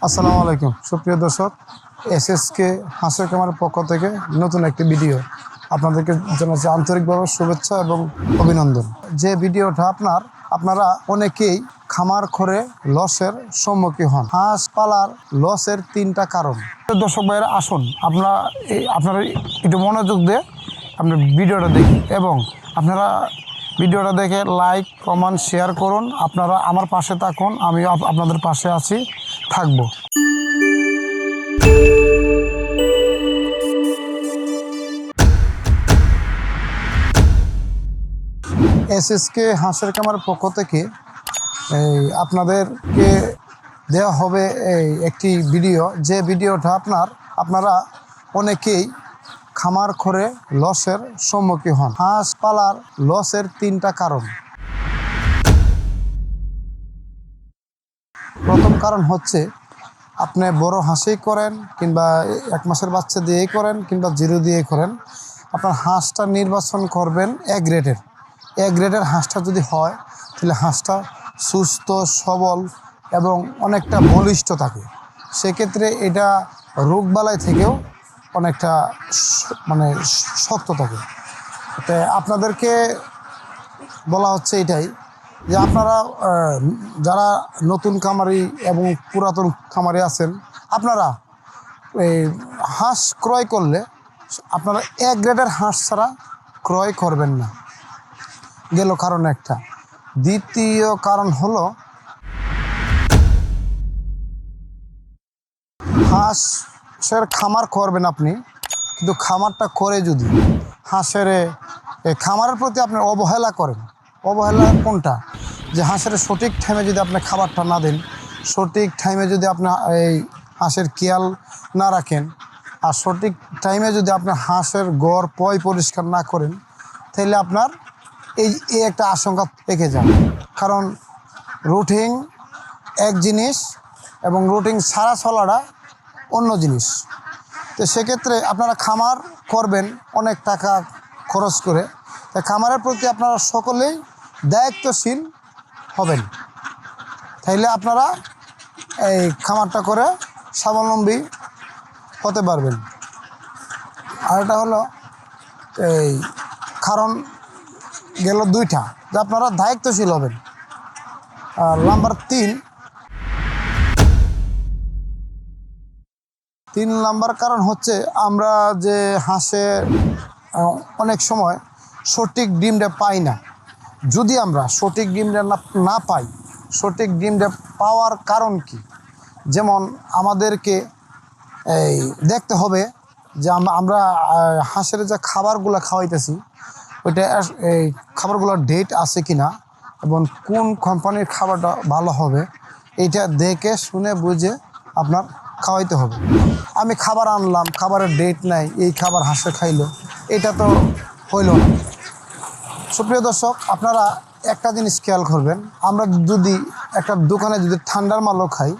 আসসালামু আলাইকুম সুপ্রিয় দর্শক, এসএসকে হাঁসের খামারের পক্ষ থেকে নতুন একটি ভিডিও আপনাদেরকে জানাচ্ছি আন্তরিকভাবে শুভেচ্ছা এবং অভিনন্দন। যে ভিডিওটা আপনারা অনেকেই খামার করে লসের সম্মুখীন হন। হাঁস পালার লসের 3টা কারণ। দর্শক ভাইয়েরা, আসুন আপনারা একটু মনোযোগ দিয়ে আপনার ভিডিওটা দেখি এবং আপনারা ভিডিওটা দেখে লাইক কমেন্ট শেয়ার করুন। আপনারা আমার পাশে থাকুন, আমি আপনাদের পাশে থাকবো। এসএসকে হাঁসের খামারের পক্ষ থেকে আপনাদেরকে দেওয়া হবে একটি ভিডিও। যে ভিডিওটা আপনারা অনেকেই খামার করে লসের সম্মুখীন হন। হাঁস পালার লসের 3টা কারণ। প্রথম কারণ হচ্ছে, আপনি বড় হাঁসেই করেন কিংবা 1 মাসের বাচ্চা দিয়েই করেন কিংবা 0 দিয়ে করেন, আপনার হাঁসটা নির্বাচন করবেন এ গ্রেডের হাঁসটা যদি হয়, তাহলে হাঁসটা সুস্থ সবল এবং অনেকটা বলিষ্ঠ থাকে। সেক্ষেত্রে এটা রোগবালাই থেকেও অনেকটা শক্ত থাকে। তো আপনাদেরকে বলা হচ্ছে এটাই যে আপনারা যারা নতুন খামারি এবং পুরাতন খামারি আছেন, আপনারা এই হাঁস ক্রয় করলে আপনারা এ গ্রেডের হাঁস ছাড়া ক্রয় করবেন না। গেল কারণ একটা। দ্বিতীয় কারণ হলো, হাঁসের খামার করবেন আপনি, কিন্তু খামারটা করে যদি হাঁসের খামারের প্রতি আপনি অবহেলা করেন। অবহেলা কোনটা? যে হাঁসের সঠিক টাইমে যদি আপনি খাবারটা না দেন, সঠিক টাইমে যদি আপনি এই হাঁসের খেয়াল না রাখেন, আর সঠিক টাইমে যদি আপনার হাঁসের গড় পরিষ্কার না করেন, তাহলে আপনার এই একটা আশঙ্কা থেকে যাবে। কারণ রুটিন এক জিনিস এবং রুটিন ছাড়া চলাটা অন্য জিনিস। তো সেক্ষেত্রে আপনারা খামার করবেন অনেক টাকা খরচ করে, তাই খামারের প্রতি আপনারা সকলেই দায়িত্বশীল হবেন। তাইলে আপনারা এই খামারটা করে স্বাবলম্বী হতে পারবেন। আর এটা হলো এই কারণ গেল 2টা, যে আপনারা দায়িত্বশীল হবেন। আর নাম্বার 3 নাম্বার কারণ হচ্ছে, আমরা যে হাঁসে অনেক সময় সঠিক ডিমটা পাই না। যদি আমরা সঠিক ডিমটা না পাই, সঠিক ডিমটা পাওয়ার কারণ কি? যেমন আমাদেরকে এই দেখতে হবে যে আমরা হাঁসের যে খাবারগুলো খাওয়াইতেছি, ওইটা এই খাবারগুলোর ডেট আছে কিনা এবং কোন কোম্পানির খাবারটা ভালো হবে, এইটা দেখে শুনে বুঝে আপনার খাওয়াইতে হবে। আমি খাবার আনলাম, খাবারের ডেট নাই, এই খাবার হাঁসে খাইলো, এটা তো হইল না। সুপ্রিয় দর্শক, আপনারা একটা জিনিস খেয়াল করবেন, আমরা যদি একটা দোকানে যদি ঠান্ডার মালও খাই,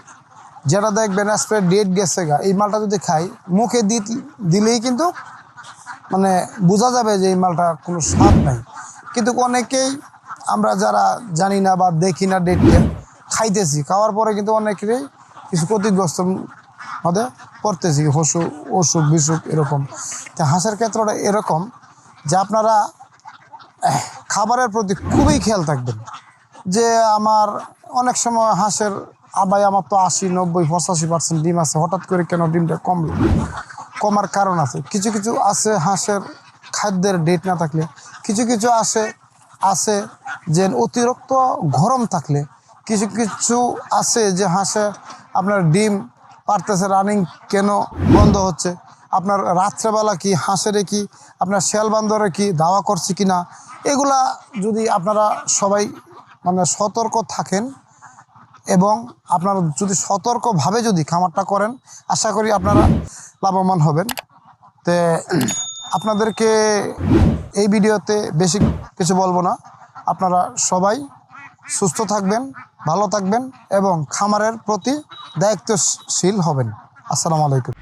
যেটা দেখবেন আজকে ডেট গেছে গা, এই মালটা যদি খাই, মুখে দিলেই কিন্তু বোঝা যাবে যে এই মালটা কোনো স্বাদ নাই। কিন্তু অনেকেই আমরা যারা জানি না বা দেখি না ডেটটা, খাইতেছি, খাওয়ার পরে কিন্তু অনেকেরই কিছু ক্ষতিগ্রস্ত মধ্যে পড়তেছি, অসুখ বিসুখ এরকম। তো হাঁসের ক্ষেত্রটা এরকম যে আপনারা খাবারের প্রতি খুবই খেয়াল থাকবেন। যে আমার অনেক সময় হাঁসের আমার তো 80-90-85% ডিম আছে, হঠাৎ করে কেন ডিমটা কমার কারণ আছে। কিছু কিছু আছে হাঁসের খাদ্যের ডেট না থাকলে, কিছু কিছু আছে যে অতিরিক্ত গরম থাকলে, কিছু কিছু আছে যে হাঁসে আপনার ডিম পারতেছে, রানিং কেন বন্ধ হচ্ছে, আপনার রাত্রেবেলা কি হাঁসের কি আপনার শেয়াল বান্দরে কি দাওয়া করছে কিনা, এগুলা যদি আপনারা সবাই সতর্ক থাকেন এবং আপনারা যদি সতর্কভাবে যদি খামারটা করেন, আশা করি আপনারা লাভবান হবেন। তো আপনাদেরকে এই ভিডিওতে বেশি কিছু বলবো না। আপনারা সবাই সুস্থ থাকবেন, ভালো থাকবেন এবং খামারের প্রতি দায়িত্বশীল হবেন। আসসালামু আলাইকুম।